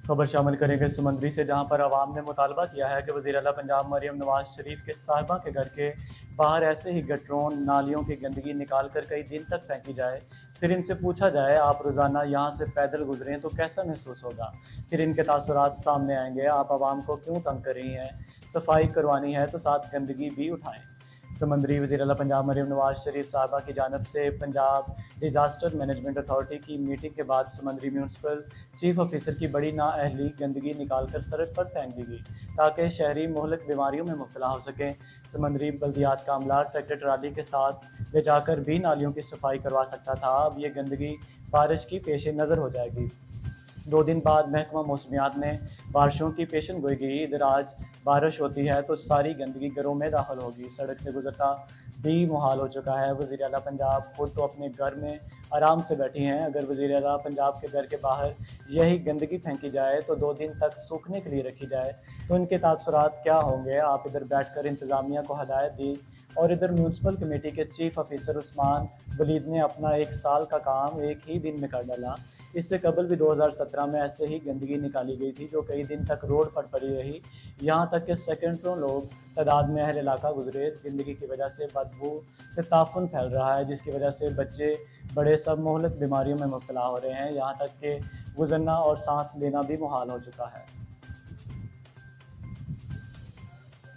खबर शामिल करेंगे समंदरी से, जहां पर अवाम ने मुतालबा किया है कि वज़ीर आला पंजाब मरियम नवाज शरीफ के साहिबा के घर के बाहर ऐसे ही गटरों नालियों की गंदगी निकाल कर कई दिन तक फेंकी जाए। फिर इनसे पूछा जाए, आप रोज़ाना यहाँ से पैदल गुजरें तो कैसा महसूस होगा। फिर इनके तासुरात सामने आएंगे, आप आवाम को क्यों तंग कर रही हैं। सफाई करवानी है तो साथ गंदगी भी उठाएं। समंदरी वज़ीर आला पंजाब मरियम नवाज शरीफ साहबा की जानब से पंजाब डिज़ास्टर मैनेजमेंट अथॉरिटी की मीटिंग के बाद समंदरी म्यूनसिपल चीफ ऑफिसर की बड़ी नाअहली गंदगी निकाल कर सड़क पर फेंक दी गई, ताकि शहरी मोहलक बीमारियों में मुब्तला हो सकें। समंदरी बल्दियात का अमला ट्रैक्टर ट्राली के साथ ले जाकर भी नालियों की सफाई करवा सकता था। अब ये गंदगी बारिश की पेश नज़र हो जाएगी। 2 दिन बाद महकमा मौसमियात ने बारिशों की पेशन गोई की। इधर आज बारिश होती है तो सारी गंदगी घरों में दाखिल होगी, सड़क से गुजरता भी मुहाल हो चुका है। वज़ीर आला पंजाब खुद तो अपने घर में आराम से बैठी हैं, अगर वज़ीर आला पंजाब के घर के बाहर यही गंदगी फेंकी जाए तो 2 दिन तक सूखने के लिए रखी जाए तो इनके तासुरात क्या होंगे। आप इधर बैठ कर इंतज़ामिया को हदायत दी और इधर म्यूनसिपल कमेटी के चीफ ऑफिसर उस्मान वलीद ने अपना 1 साल का काम एक ही दिन में कर डाला। इससे कबल भी 2017 में ऐसे ही गंदगी निकाली गई थी, जो कई दिन तक रोड पर पड़ी रही। यहाँ तक कि सैकड़ों लोग तादाद में अहल इलाका गुजरे। गंदगी की वजह से बदबू से ताफुन फैल रहा है, जिसकी वजह से बच्चे बड़े सब मोहलक बीमारियों में मुब्तला हो रहे हैं। यहाँ तक कि गुजरना और सांस लेना भी मुहाल हो चुका है।